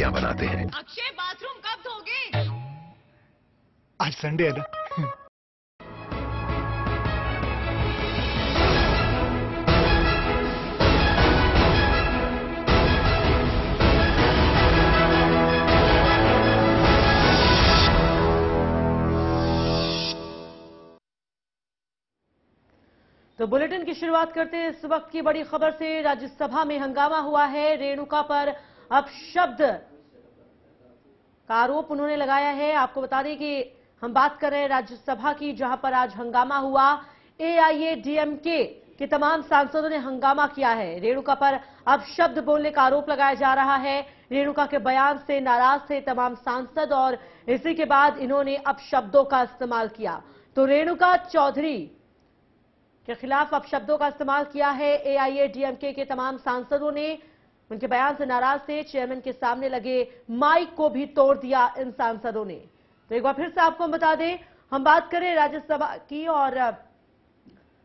जोड़ियां बनाते हैं। अक्षय, बाथरूम कब धोगे? आज संडे है ना। तो बुलेटिन की शुरुआत करते हैं इस वक्त की बड़ी खबर से। राज्यसभा में हंगामा हुआ है। रेणुका पर अपशब्द का आरोप उन्होंने लगाया है। आपको बता दें कि हम बात कर रहे हैं राज्यसभा की, जहां पर आज हंगामा हुआ। एआईएडीएमके के तमाम सांसदों ने हंगामा किया है। रेणुका पर अपशब्द बोलने का आरोप लगाया जा रहा है। रेणुका के बयान से नाराज थे तमाम सांसद और इसी के बाद इन्होंने अपशब्दों का इस्तेमाल किया। तो रेणुका चौधरी के खिलाफ अपशब्दों का इस्तेमाल किया है एआईएडीएमके के तमाम सांसदों ने। उनके बयान से नाराज थे। चेयरमैन के सामने लगे माइक को भी तोड़ दिया इन सांसदों ने। तो एक बार फिर से आपको हम बता दें, हम बात करें राज्यसभा की, और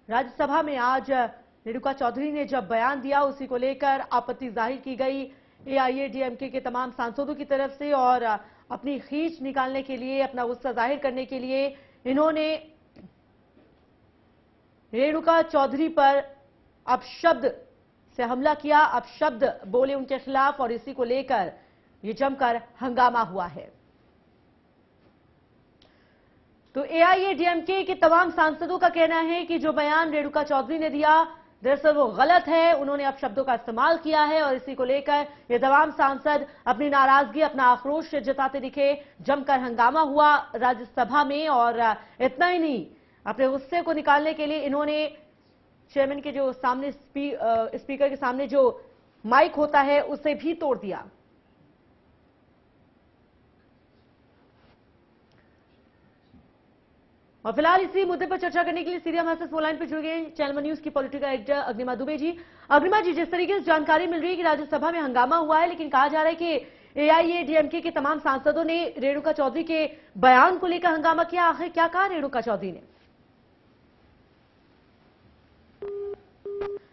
राज्यसभा में आज रेणुका चौधरी ने जब बयान दिया उसी को लेकर आपत्ति जाहिर की गई एआईएडीएमके के तमाम सांसदों की तरफ से, और अपनी खींच निकालने के लिए, अपना गुस्सा जाहिर करने के लिए इन्होंने रेणुका चौधरी पर अपशब्द से हमला किया, अपशब्द बोले उनके खिलाफ, और इसी को लेकर यह जमकर हंगामा हुआ है। तो एआईएडीएमके के तमाम सांसदों का कहना है कि जो बयान रेणुका चौधरी ने दिया दरअसल वो गलत है। उन्होंने अपशब्दों का इस्तेमाल किया है और इसी को लेकर ये तमाम सांसद अपनी नाराजगी, अपना आक्रोश जताते दिखे। जमकर हंगामा हुआ राज्यसभा में, और इतना ही नहीं, अपने गुस्से को निकालने के लिए इन्होंने चेयरमैन के जो सामने स्पीकर के सामने जो माइक होता है उसे भी तोड़ दिया। और फिलहाल इसी मुद्दे पर चर्चा करने के लिए सीरिया हमारे साथ फोन लाइन पर जुड़ गए चैनल वन न्यूज की पॉलिटिकल एडिटर अग्निमा दुबे जी। अग्निमा जी, जिस तरीके से जानकारी मिल रही है कि राज्यसभा में हंगामा हुआ है, लेकिन कहा जा रहा है कि एआईएडीएमके के तमाम सांसदों ने रेणुका चौधरी के बयान को लेकर हंगामा किया। आखिर क्या कहा रेणुका चौधरी ने?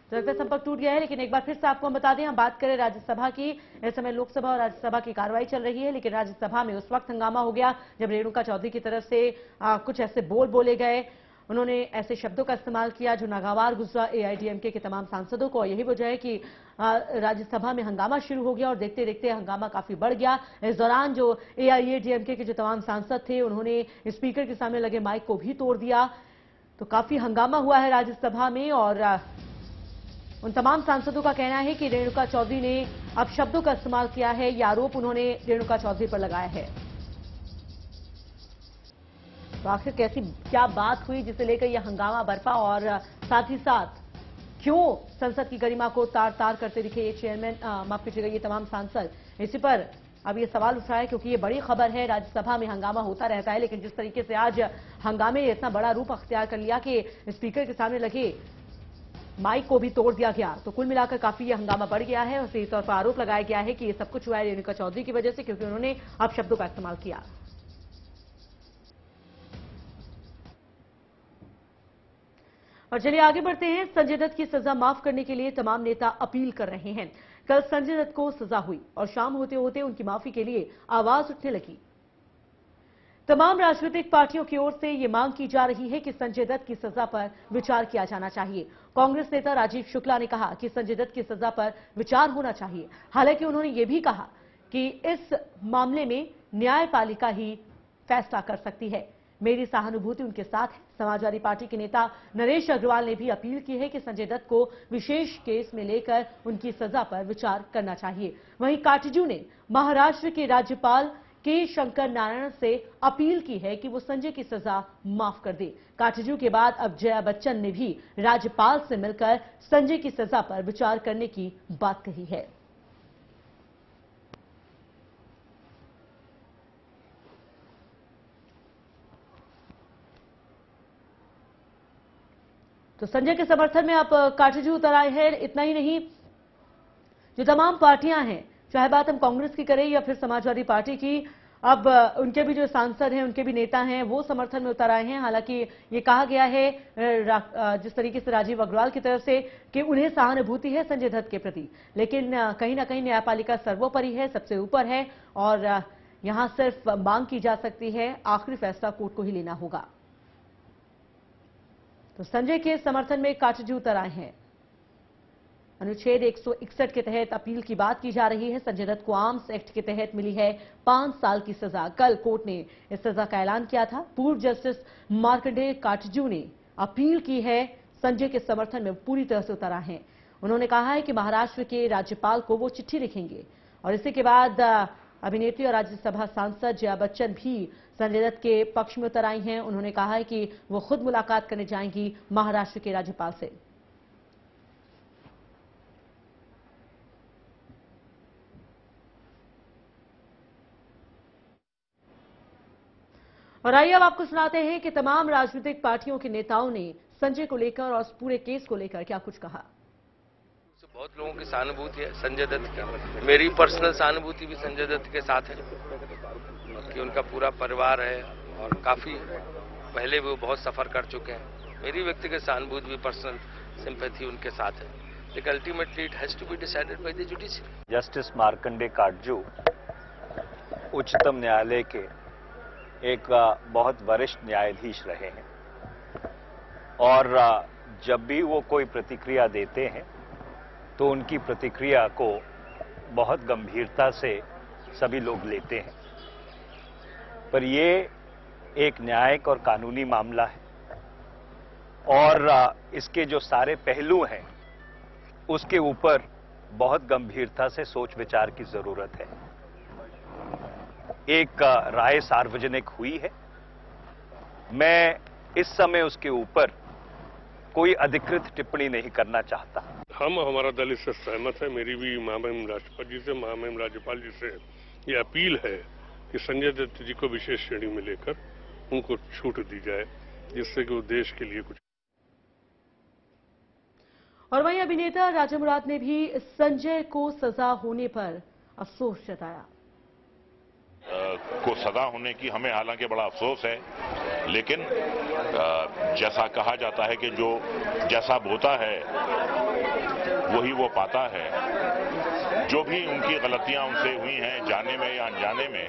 तो संपर्क टूट गया है, लेकिन एक बार फिर से आपको हम बता दें, हम बात करें राज्यसभा की। इस समय लोकसभा और राज्यसभा की कार्रवाई चल रही है, लेकिन राज्यसभा में उस वक्त हंगामा हो गया जब रेणुका चौधरी की तरफ से कुछ ऐसे बोले गए। उन्होंने ऐसे शब्दों का इस्तेमाल किया जो नागवार गुजरा एआईएडीएमके के तमाम सांसदों को। यही वजह है कि राज्यसभा में हंगामा शुरू हो गया और देखते देखते हंगामा काफी बढ़ गया। इस दौरान जो एआईएडीएमके के जो तमाम सांसद थे उन्होंने स्पीकर के सामने लगे माइक को भी तोड़ दिया। तो काफी हंगामा हुआ है राज्यसभा में, और उन तमाम सांसदों का कहना है कि रेणुका चौधरी ने अपशब्दों का इस्तेमाल किया है। यह आरोप उन्होंने रेणुका चौधरी पर लगाया है। तो आखिर क्या बात हुई जिसे लेकर यह हंगामा बरपा, और साथ ही साथ क्यों संसद की गरिमा को तार तार करते दिखे ये चेयरमैन, माफ कीजिएगा, ये तमाम सांसद? इसी पर अब ये सवाल उठ रहा है, क्योंकि ये बड़ी खबर है। राज्यसभा में हंगामा होता रहता है, लेकिन जिस तरीके से आज हंगामे ने इतना बड़ा रूप अख्तियार कर लिया कि स्पीकर के सामने लगे माइक को भी तोड़ दिया गया, तो कुल मिलाकर काफी यह हंगामा बढ़ गया है। और सही तौर पर आरोप लगाया गया है कि यह सब कुछ हुआ है रेणुका चौधरी की वजह से, क्योंकि उन्होंने अपशब्दों का इस्तेमाल किया। और चलिए आगे बढ़ते हैं। संजय दत्त की सजा माफ करने के लिए तमाम नेता अपील कर रहे हैं। कल संजय दत्त को सजा हुई और शाम होते होते उनकी माफी के लिए आवाज उठने लगी। तमाम राजनीतिक पार्टियों की ओर से यह मांग की जा रही है कि संजय दत्त की सजा पर विचार किया जाना चाहिए। कांग्रेस नेता राजीव शुक्ला ने कहा कि संजय दत्त की सजा पर विचार होना चाहिए। हालांकि उन्होंने यह भी कहा कि इस मामले में न्यायपालिका ही फैसला कर सकती है। मेरी सहानुभूति उनके साथ है। समाजवादी पार्टी के नेता नरेश अग्रवाल ने भी अपील की है कि संजय दत्त को विशेष केस में लेकर उनकी सजा पर विचार करना चाहिए। वहीं काटजू ने महाराष्ट्र के राज्यपाल के शंकर नारायण से अपील की है कि वो संजय की सजा माफ कर दे। काटजू के बाद अब जया बच्चन ने भी राज्यपाल से मिलकर संजय की सजा पर विचार करने की बात कही है। तो संजय के समर्थन में अब काटजू उतर आए हैं। इतना ही नहीं, जो तमाम पार्टियां हैं, चाहे बात हम कांग्रेस की करें या फिर समाजवादी पार्टी की, अब उनके भी जो सांसद हैं, उनके भी नेता हैं, वो समर्थन में उतर आए हैं। हालांकि ये कहा गया है जिस तरीके से राजीव अग्रवाल की तरफ से कि उन्हें सहानुभूति है संजय दत्त के प्रति, लेकिन कहीं ना कहीं न्यायपालिका सर्वोपरि है, सबसे ऊपर है और यहां सिर्फ मांग की जा सकती है, आखिरी फैसला कोर्ट को ही लेना होगा। तो संजय के समर्थन में काटजू उतर आए हैं। अनुच्छेद 161 के तहत अपील की बात की जा रही है। संजय दत्त को आर्म्स एक्ट के तहत मिली है 5 साल की सजा। कल कोर्ट ने इस सजा का ऐलान किया था। पूर्व जस्टिस मार्कंडेय काटजू ने अपील की है, संजय के समर्थन में पूरी तरह से उतरा है। उन्होंने कहा है कि महाराष्ट्र के राज्यपाल को वो चिट्ठी लिखेंगे और इसी के बाद अभिनेत्री और राज्यसभा सांसद जया बच्चन भी संजय दत्त के पक्ष में उतर आई हैं। उन्होंने कहा है कि वो खुद मुलाकात करने जाएंगी महाराष्ट्र के राज्यपाल से। और आइए अब आपको सुनाते हैं कि तमाम राजनीतिक पार्टियों के नेताओं ने संजय को लेकर और उस पूरे केस को लेकर क्या कुछ कहा। बहुत लोगों की सहानुभूति है संजय दत्त की। मेरी पर्सनल सहानुभूति भी संजय दत्त के साथ है कि उनका पूरा परिवार है और काफी पहले वो बहुत सफर कर चुके हैं। मेरी व्यक्तिगत सहानुभूति भी, पर्सनल सिंपैथी उनके साथ है, लेकिन ultimately it has to be decided by the judiciary. Justice Markandey Katju उच्चतम न्यायालय के एक बहुत वरिष्ठ न्यायाधीश रहे हैं और जब भी वो कोई प्रतिक्रिया देते हैं तो उनकी प्रतिक्रिया को बहुत गंभीरता से सभी लोग लेते हैं। पर ये एक न्यायिक और कानूनी मामला है और इसके जो सारे पहलू हैं उसके ऊपर बहुत गंभीरता से सोच विचार की जरूरत है। एक राय सार्वजनिक हुई है। मैं इस समय उसके ऊपर कोई अधिकृत टिप्पणी नहीं करना चाहता। हमारा दल इससे सहमत है। मेरी भी महामहिम राष्ट्रपति जी से, महामहिम राज्यपाल जी से ये अपील है कि संजय दत्त जी को विशेष श्रेणी में लेकर उनको छूट दी जाए, जिससे कि वो देश के लिए कुछ। और वहीं अभिनेता राजा मुराद ने भी संजय को सजा होने पर अफसोस जताया। को सजा होने की हमें हालांकि बड़ा अफसोस है, लेकिन जैसा कहा जाता है कि जो जैसा बोता है वही वो पाता है। जो भी उनकी गलतियां उनसे हुई हैं, जाने में या अनजाने में,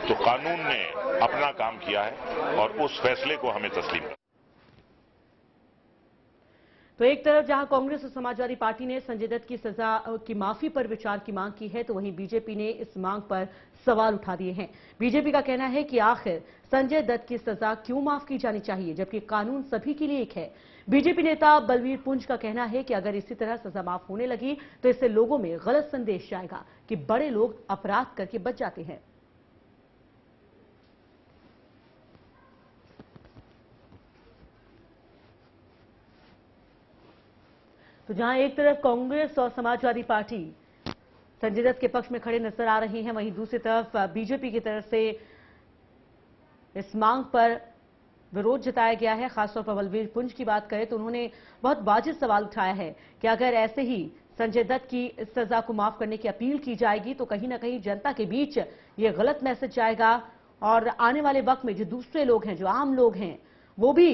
तो कानून ने अपना काम किया है और उस फैसले को हमें तस्लीम करना। तो एक तरफ जहां कांग्रेस और समाजवादी पार्टी ने संजय दत्त की सजा की माफी पर विचार की मांग की है, तो वहीं बीजेपी ने इस मांग पर सवाल उठा दिए हैं। बीजेपी का कहना है कि आखिर संजय दत्त की सजा क्यों माफ की जानी चाहिए, जबकि कानून सभी के लिए एक है। बीजेपी नेता बलवीर पुंज का कहना है कि अगर इसी तरह सजा माफ होने लगी तो इससे लोगों में गलत संदेश जाएगा कि बड़े लोग अपराध करके बच जाते हैं। तो जहां एक तरफ कांग्रेस और समाजवादी पार्टी संजय दत्त के पक्ष में खड़े नजर आ रही हैं, वहीं दूसरी तरफ बीजेपी की तरफ से इस मांग पर विरोध जताया गया है। खासतौर पर बलवीर पुंज की बात करें तो उन्होंने बहुत वाजिब सवाल उठाया है कि अगर ऐसे ही संजय दत्त की इस सजा को माफ करने की अपील की जाएगी तो कहीं ना कहीं जनता के बीच ये गलत मैसेज जाएगा और आने वाले वक्त में जो दूसरे लोग हैं, जो आम लोग हैं, वो भी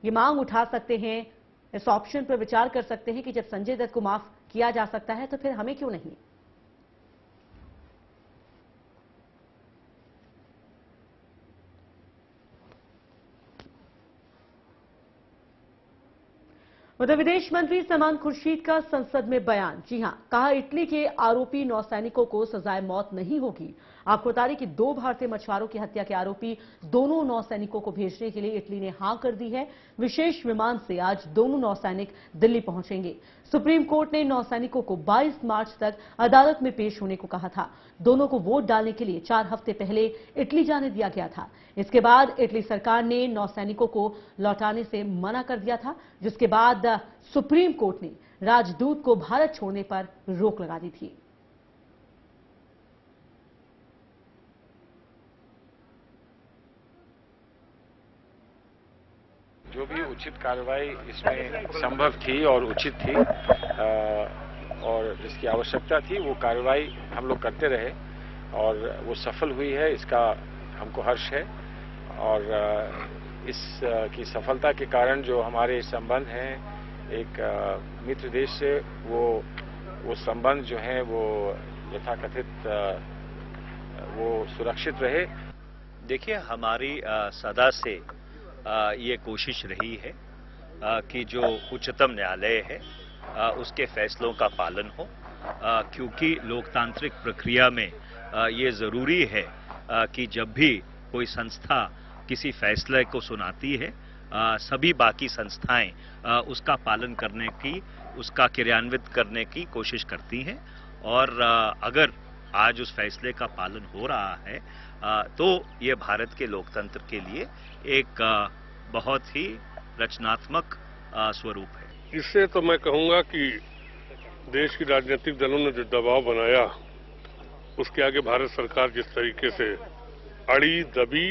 ये मांग उठा सकते हैं, इस ऑप्शन पर विचार कर सकते हैं कि जब संजय दत्त को माफ किया जा सकता है तो फिर हमें क्यों नहीं। उधर विदेश मंत्री सलमान खुर्शीद का संसद में बयान। जी हां, कहा इटली के आरोपी नौसैनिकों को सजाए मौत नहीं होगी। आपको बता दें कि 2 भारतीय मछुआरों की हत्या के आरोपी दोनों नौसैनिकों को भेजने के लिए इटली ने हां कर दी है। विशेष विमान से आज दोनों नौसैनिक दिल्ली पहुंचेंगे। सुप्रीम कोर्ट ने नौसैनिकों को 22 मार्च तक अदालत में पेश होने को कहा था। दोनों को वोट डालने के लिए 4 हफ्ते पहले इटली जाने दिया गया था। इसके बाद इटली सरकार ने नौसैनिकों को लौटाने से मना कर दिया था, जिसके बाद सुप्रीम कोर्ट ने राजदूत को भारत छोड़ने पर रोक लगा दी थी। जो भी उचित कार्रवाई इसमें संभव थी और उचित थी और जिसकी आवश्यकता थी वो कार्रवाई हम लोग करते रहे और वो सफल हुई है, इसका हमको हर्ष है। और इस की सफलता के कारण जो हमारे संबंध हैं एक मित्र देश से, वो संबंध जो है वो यथाकथित वो सुरक्षित रहे। देखिए, हमारी सदा से ये कोशिश रही है कि जो उच्चतम न्यायालय है उसके फैसलों का पालन हो, क्योंकि लोकतांत्रिक प्रक्रिया में ये जरूरी है कि जब भी कोई संस्था किसी फैसले को सुनाती है, सभी बाकी संस्थाएं उसका पालन करने की, उसका क्रियान्वित करने की कोशिश करती हैं। और अगर आज उस फैसले का पालन हो रहा है तो ये भारत के लोकतंत्र के लिए एक बहुत ही रचनात्मक स्वरूप है। इससे तो मैं कहूंगा कि देश की राजनीतिक दलों ने जो दबाव बनाया, उसके आगे भारत सरकार जिस तरीके से अड़ी दबी,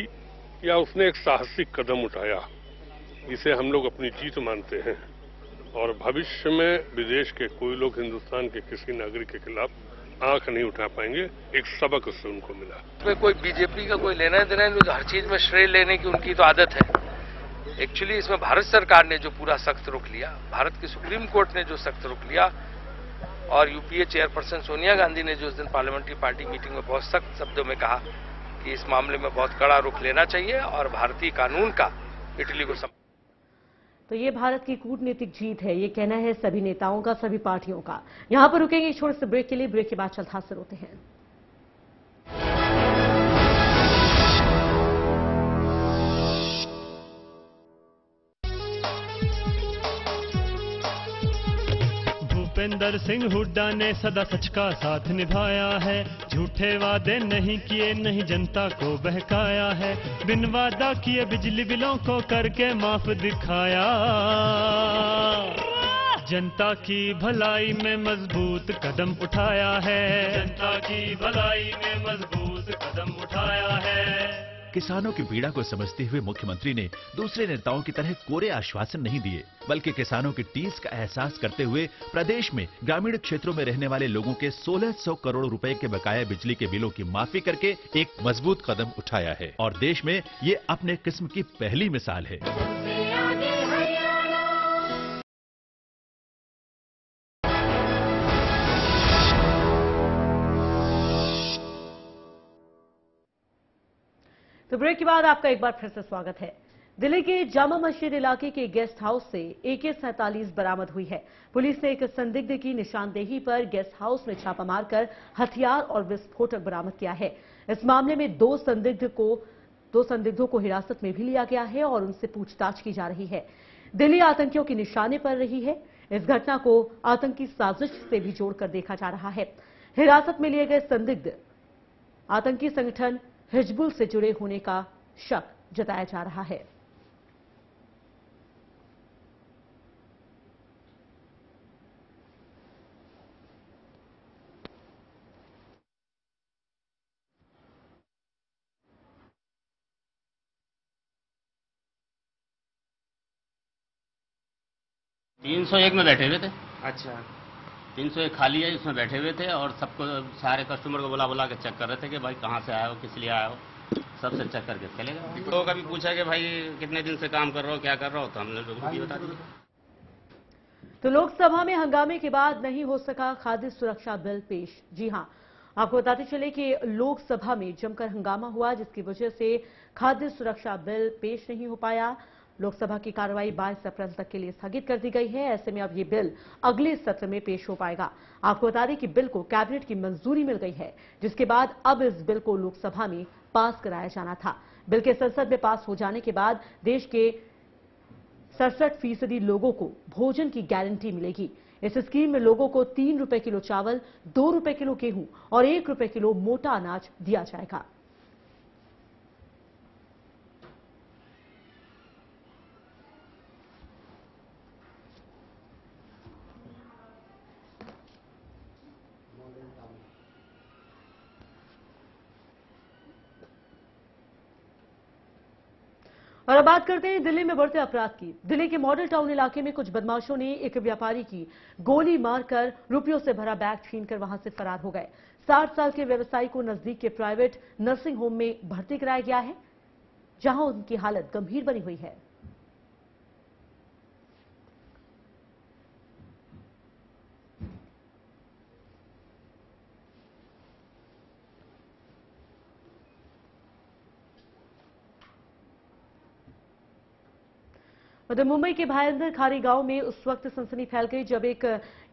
या उसने एक साहसिक कदम उठाया, जिसे हम लोग अपनी जीत मानते हैं। और भविष्य में विदेश के कोई लोग हिंदुस्तान के किसी नागरिक के खिलाफ आंख नहीं उठा पाएंगे। एक सबक उससे उनको मिला। इसमें कोई बीजेपी का कोई लेना देना नहीं, हर चीज में श्रेय लेने की उनकी तो आदत है। एक्चुअली इसमें भारत सरकार ने जो पूरा सख्त रुख लिया, भारत की सुप्रीम कोर्ट ने जो सख्त रुख लिया, और यूपीए चेयरपर्सन सोनिया गांधी ने जो उस दिन पार्लियामेंट्री पार्टी मीटिंग में बहुत सख्त शब्दों में कहा कि इस मामले में बहुत कड़ा रुख लेना चाहिए और भारतीय कानून का इटली को तो ये भारत की कूटनीतिक जीत है, ये कहना है सभी नेताओं का, सभी पार्टियों का। यहां पर रुकेंगे छोटे से ब्रेक के लिए। ब्रेक के बाद जल्द हाजिर होते हैं। भूपेंद्र सिंह हुड्डा ने सदा सच का साथ निभाया है, झूठे वादे नहीं किए, नहीं जनता को बहकाया है, बिन वादा किए बिजली बिलों को करके माफ दिखाया, जनता की भलाई में मजबूत कदम उठाया है, जनता की भलाई में मजबूत कदम उठाया है। किसानों की पीड़ा को समझते हुए मुख्यमंत्री ने दूसरे नेताओं की तरह कोरे आश्वासन नहीं दिए, बल्कि किसानों की टीस का एहसास करते हुए प्रदेश में ग्रामीण क्षेत्रों में रहने वाले लोगों के 1600 करोड़ रुपए के बकाया बिजली के बिलों की माफी करके एक मजबूत कदम उठाया है। और देश में ये अपने किस्म की पहली मिसाल है। तो ब्रेक के बाद आपका एक बार फिर से स्वागत है। दिल्ली के जामा मस्जिद इलाके के गेस्ट हाउस से AK-47 बरामद हुई है। पुलिस ने एक संदिग्ध की निशानदेही पर गेस्ट हाउस में छापा मारकर हथियार और विस्फोटक बरामद किया है। इस मामले में दो संदिग्धों को हिरासत में भी लिया गया है और उनसे पूछताछ की जा रही है। दिल्ली आतंकियों के निशाने पर रही है। इस घटना को आतंकी साजिश से भी जोड़कर देखा जा रहा है। हिरासत में लिए गए संदिग्ध आतंकी संगठन हिजबुल से जुड़े होने का शक जताया जा रहा है। तीन 301 में बैठे हुए थे। अच्छा, 301 खाली है, उसमें बैठे हुए थे और सबको, सारे कस्टमर को बुला के चेक कर रहे थे कि भाई कहाँ से आए हो, किस लिए आए हो, सबसे चेक करके चले गए। लोगों का भी पूछा कि भाई कितने दिन से काम कर रहे हो, क्या कर रहे हो, तो हमने लोगों को भी बता दिया। तो लोकसभा में हंगामे के बाद नहीं हो सका खाद्य सुरक्षा बिल पेश। जी हां, आपको बताते चले कि लोकसभा में जमकर हंगामा हुआ, जिसकी वजह से खाद्य सुरक्षा बिल पेश नहीं हो पाया। लोकसभा की कार्रवाई 22 अप्रैल तक के लिए स्थगित कर दी गई है। ऐसे में अब ये बिल अगले सत्र में पेश हो पाएगा। आपको बता दें कि बिल को कैबिनेट की मंजूरी मिल गई है, जिसके बाद अब इस बिल को लोकसभा में पास कराया जाना था। बिल के संसद में पास हो जाने के बाद देश के 67% लोगों को भोजन की गारंटी मिलेगी। इस स्कीम में लोगों को 3 रुपए किलो चावल, 2 रुपए किलो गेहूं और 1 रुपए किलो मोटा अनाज दिया जाएगा। और अब बात करते हैं दिल्ली में बढ़ते अपराध की। दिल्ली के मॉडल टाउन इलाके में कुछ बदमाशों ने एक व्यापारी की गोली मारकर रुपयों से भरा बैग छीनकर वहां से फरार हो गए। 60 साल के व्यवसायी को नजदीक के प्राइवेट नर्सिंग होम में भर्ती कराया गया है, जहां उनकी हालत गंभीर बनी हुई है। उधर मुंबई के भायंदर खारी गांव में उस वक्त सनसनी फैल गई जब एक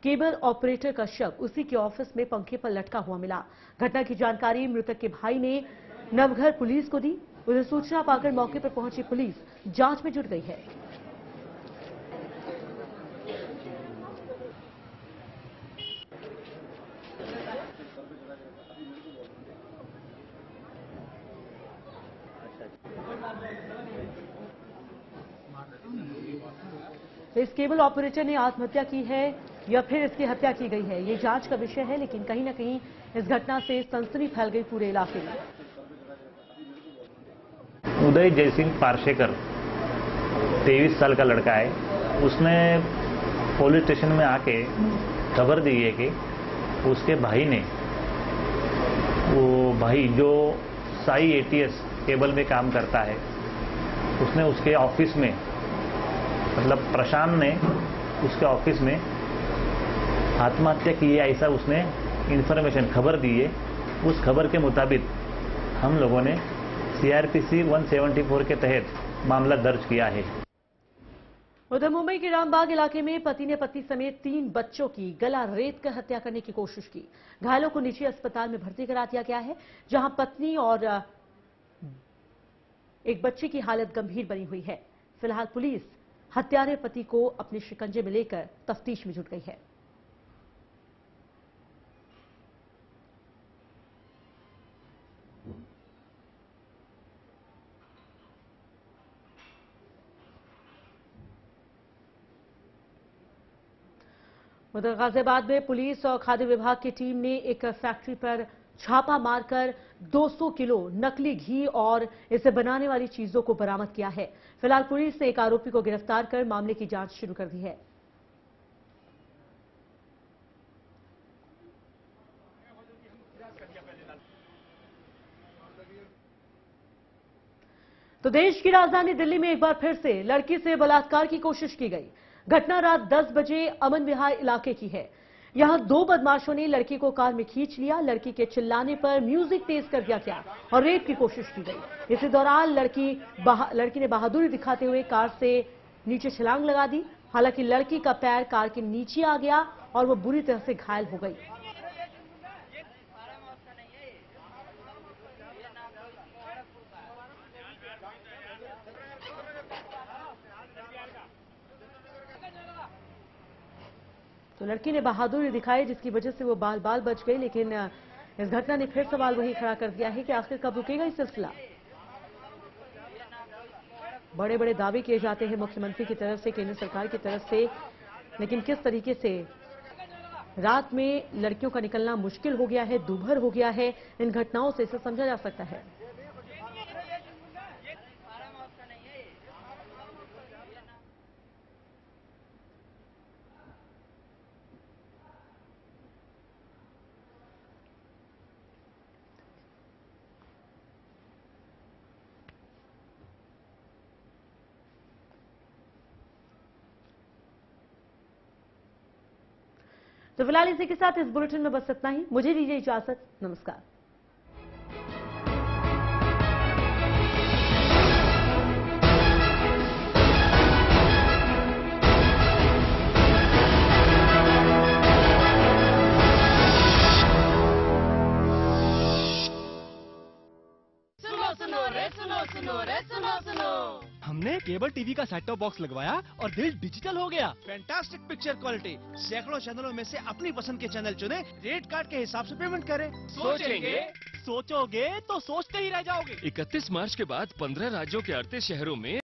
केबल ऑपरेटर का शव उसी के ऑफिस में पंखे पर लटका हुआ मिला। घटना की जानकारी मृतक के भाई ने नवघर पुलिस को दी। उधर सूचना पाकर मौके पर पहुंची पुलिस जांच में जुट गई है। इस केबल ऑपरेटर ने आत्महत्या की है या फिर इसकी हत्या की गई है, ये जांच का विषय है, लेकिन कहीं ना कहीं इस घटना से सनसनी फैल गई पूरे इलाके में। उदय जयसिंह पारशेकर 23 साल का लड़का है। उसने पुलिस स्टेशन में आके खबर दी है कि उसके भाई ने, वो भाई जो साई एटीएस केबल में काम करता है, उसने उसके ऑफिस में, मतलब प्रशांत ने उसके ऑफिस में आत्महत्या की है, ऐसा उसने इंफॉर्मेशन खबर दी है। उस खबर के मुताबिक हम लोगों ने सीआरपीसी 174 के तहत मामला दर्ज किया है। उधर मुंबई के रामबाग इलाके में पति ने पत्नी समेत 3 बच्चों की गला रेत कर हत्या करने की कोशिश की। घायलों को निजी अस्पताल में भर्ती करा दिया गया है, जहां पत्नी और एक बच्चे की हालत गंभीर बनी हुई है। फिलहाल पुलिस हत्यारे पति को अपने शिकंजे में लेकर तफ्तीश में जुट गई है। उधर गाजियाबाद में पुलिस और खाद्य विभाग की टीम ने एक फैक्ट्री पर छापा मारकर 200 किलो नकली घी और इसे बनाने वाली चीजों को बरामद किया है। फिलहाल पुलिस ने एक आरोपी को गिरफ्तार कर मामले की जांच शुरू कर दी है। तो देश की राजधानी दिल्ली में एक बार फिर से लड़की से बलात्कार की कोशिश की गई। घटना रात 10 बजे अमन विहार इलाके की है। यहां 2 बदमाशों ने लड़की को कार में खींच लिया। लड़की के चिल्लाने पर म्यूजिक तेज कर दिया गया और रेप की कोशिश की गई। इसी दौरान लड़की ने बहादुरी दिखाते हुए कार से नीचे छलांग लगा दी। हालांकि लड़की का पैर कार के नीचे आ गया और वो बुरी तरह से घायल हो गई। तो लड़की ने बहादुरी दिखाई, जिसकी वजह से वो बाल बाल बच गई। लेकिन इस घटना ने फिर सवाल वही खड़ा कर दिया है कि आखिर कब रुकेगा ये सिलसिला। बड़े बड़े दावे किए जाते हैं मुख्यमंत्री की तरफ से, केंद्र सरकार की तरफ से, लेकिन किस तरीके से रात में लड़कियों का निकलना मुश्किल हो गया है, दूभर हो गया है, इन घटनाओं से इसे समझा जा सकता है। तो फिलहाल इसी के साथ इस बुलेटिन में बस इतना ही। मुझे दीजिए इजाजत। नमस्कार। हमने केबल टीवी का सेट टॉप बॉक्स लगवाया और दिल डिजिटल हो गया। Fantastic picture quality. सैकड़ों चैनलों में से अपनी पसंद के चैनल चुने, रेट कार्ड के हिसाब से पेमेंट करें। सोचोगे तो सोचते ही रह जाओगे। 31 मार्च के बाद 15 राज्यों के 38 शहरों में